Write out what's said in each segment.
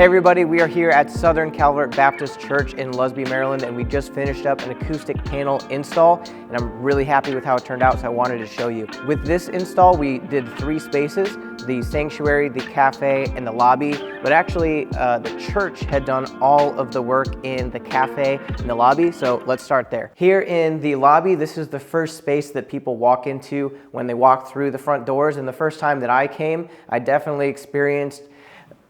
Hey everybody, we are here at Southern Calvert Baptist Church in Lusby, Maryland, and we just finished up an acoustic panel install, and I'm really happy with how it turned out, so I wanted to show you. With this install, we did 3 spaces, the sanctuary, the cafe, and the lobby, but actually the church had done all of the work in the cafe and the lobby, so let's start there. Here in the lobby, this is the first space that people walk into when they walk through the front doors, and the first time that I came, I definitely experienced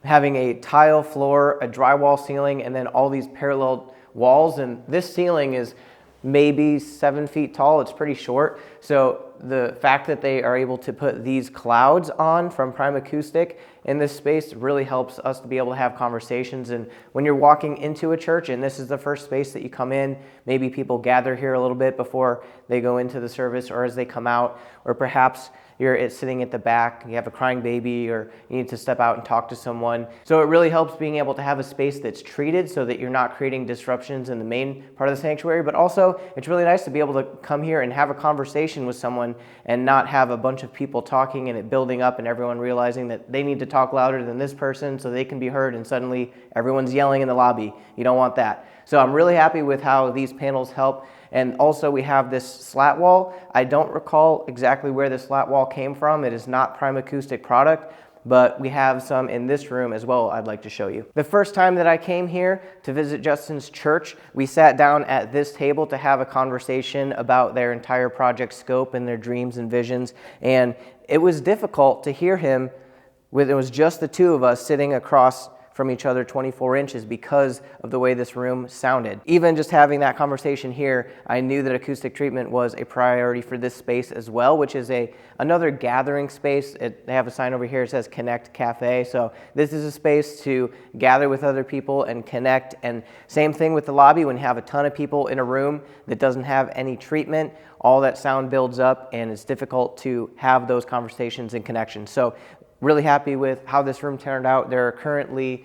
having a tile floor, a drywall ceiling, and then all these parallel walls. And this ceiling is maybe 7 feet tall. It's pretty short. So the fact that they are able to put these clouds on from Prime Acoustic in this space really helps us to be able to have conversations. And when you're walking into a church and this is the first space that you come in, maybe people gather here a little bit before they go into the service or as they come out, or perhaps you're sitting at the back, you have a crying baby, or you need to step out and talk to someone. So it really helps being able to have a space that's treated so that you're not creating disruptions in the main part of the sanctuary, but also it's really nice to be able to come here and have a conversation with someone and not have a bunch of people talking and it building up and everyone realizing that they need to talk louder than this person so they can be heard and suddenly everyone's yelling in the lobby. You don't want that. So I'm really happy with how these panels help. And also we have this slat wall. I don't recall exactly where the slat wall came from. It is not Prime Acoustic product, but we have some in this room as well I'd like to show you. The first time that I came here to visit Justin's church, we sat down at this table to have a conversation about their entire project scope and their dreams and visions. And it was difficult to hear him when it was just the two of us sitting across from each other 24 inches because of the way this room sounded. Even just having that conversation here, I knew that acoustic treatment was a priority for this space as well, which is another gathering space. They have a sign over here that says Connect Cafe. So this is a space to gather with other people and connect. And same thing with the lobby. When you have a ton of people in a room that doesn't have any treatment, all that sound builds up and it's difficult to have those conversations and connections. So really happy with how this room turned out. There are currently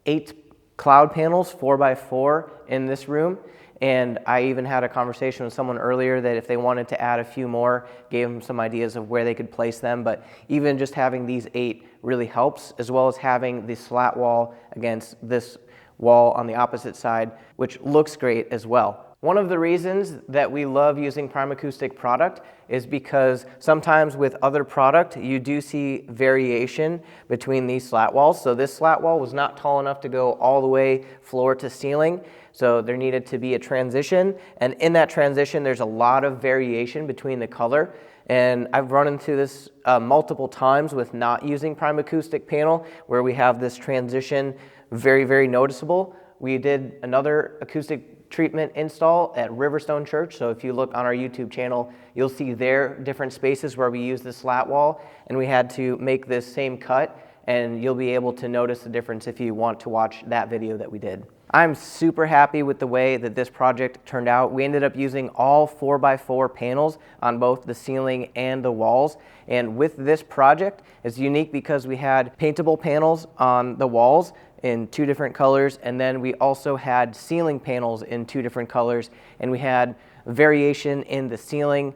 8 cloud panels, 4x4 in this room. And I even had a conversation with someone earlier that if they wanted to add a few more, gave them some ideas of where they could place them. But even just having these 8 really helps, as well as having the slat wall against this wall on the opposite side, which looks great as well. One of the reasons that we love using Prime Acoustic product is because sometimes with other product, you do see variation between these slat walls. So this slat wall was not tall enough to go all the way floor to ceiling. So there needed to be a transition. And in that transition, there's a lot of variation between the color. And I've run into this multiple times with not using Prime Acoustic panel, where we have this transition very, very noticeable. We did another acoustic treatment install at Riverstone Church. So if you look on our YouTube channel, you'll see their different spaces where we use the slat wall, and we had to make this same cut, and you'll be able to notice the difference if you want to watch that video that we did. I'm super happy with the way that this project turned out. We ended up using all 4x4 panels on both the ceiling and the walls. And with this project, it's unique because we had paintable panels on the walls in 2 different colors, and then we also had ceiling panels in 2 different colors, and we had variation in the ceiling,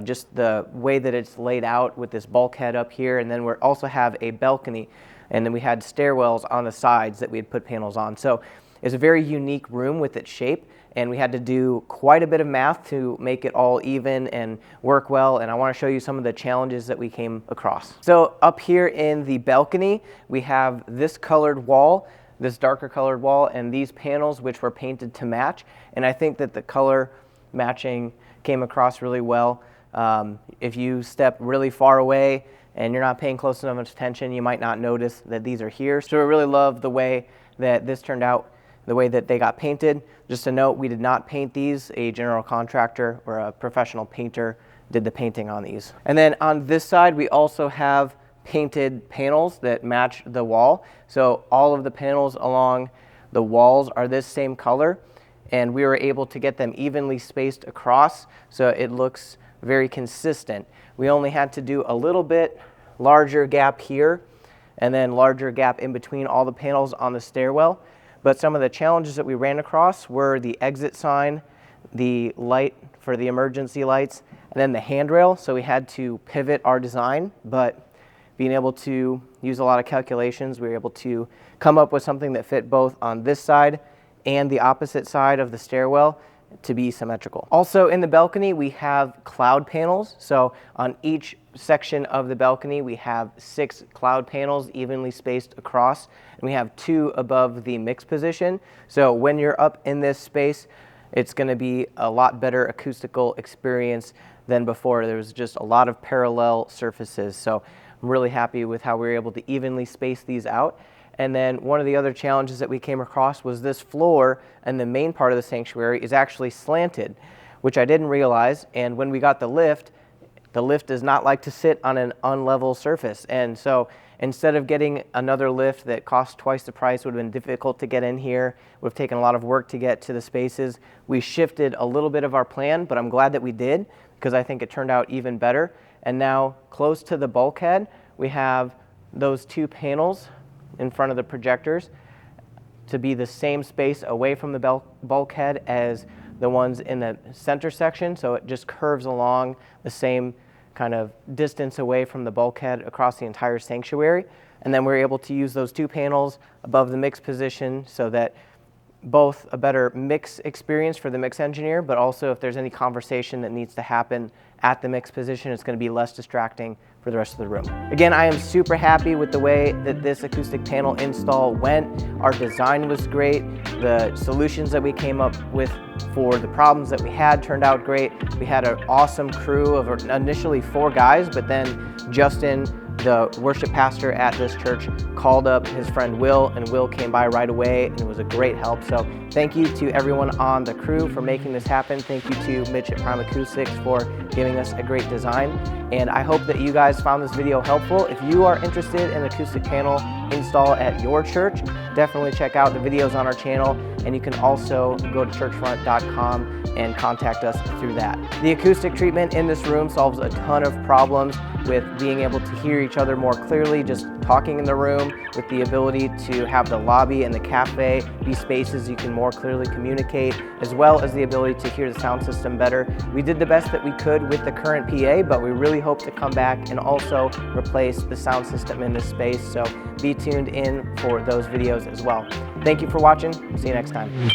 just the way that it's laid out with this bulkhead up here, and then we also have a balcony, and then we had stairwells on the sides that we had put panels on. So it's a very unique room with its shape, and we had to do quite a bit of math to make it all even and work well, and I want to show you some of the challenges that we came across. So up here in the balcony, we have this colored wall, this darker colored wall, and these panels which were painted to match, and I think that the color matching came across really well. If you step really far away and you're not paying close enough attention, you might not notice that these are here. So I really love the way that this turned out, the way that they got painted. Just a note, we did not paint these. A general contractor or a professional painter did the painting on these. And then on this side, we also have painted panels that match the wall. So all of the panels along the walls are this same color, and we were able to get them evenly spaced across, so it looks very consistent. We only had to do a little bit larger gap here, and then larger gap in between all the panels on the stairwell. But some of the challenges that we ran across were the exit sign, the light for the emergency lights, and then the handrail. So we had to pivot our design, but being able to use a lot of calculations, we were able to come up with something that fit both on this side and the opposite side of the stairwell to be symmetrical. Also in the balcony, we have cloud panels. So on each section of the balcony, we have 6 cloud panels evenly spaced across, and we have 2 above the mix position. So when you're up in this space, it's going to be a lot better acoustical experience than before. There was just a lot of parallel surfaces. So I'm really happy with how we were able to evenly space these out. And then one of the other challenges that we came across was this floor and the main part of the sanctuary is actually slanted, which I didn't realize. And when we got the lift does not like to sit on an unlevel surface. And so instead of getting another lift that cost twice the price, would have been difficult to get in here, would have taken a lot of work to get to the spaces, we shifted a little bit of our plan, but I'm glad that we did because I think it turned out even better. And now close to the bulkhead, we have those 2 panels in front of the projectors to be the same space away from the bulkhead as the ones in the center section. So it just curves along the same kind of distance away from the bulkhead across the entire sanctuary. And then we're able to use those 2 panels above the mix position so that both a better mix experience for the mix engineer, but also if there's any conversation that needs to happen at the mix position, it's going to be less distracting for the rest of the room. Again, I am super happy with the way that this acoustic panel install went. Our design was great. The solutions that we came up with for the problems that we had turned out great. We had an awesome crew of initially 4 guys, but then Justin, the worship pastor at this church, called up his friend Will, and Will came by right away, and it was a great help. So thank you to everyone on the crew for making this happen. Thank you to Mitch at Prime Acoustics for giving us a great design. And I hope that you guys found this video helpful. If you are interested in acoustic panel install at your church, definitely check out the videos on our channel, and you can also go to churchfront.com and contact us through that. The acoustic treatment in this room solves a ton of problems with being able to hear each other more clearly, just talking in the room, with the ability to have the lobby and the cafe be spaces you can more clearly communicate, as well as the ability to hear the sound system better. We did the best that we could with the current PA, but we really hope to come back and also replace the sound system in this space, so be tuned in for those videos as well. Thank you for watching. See you next time.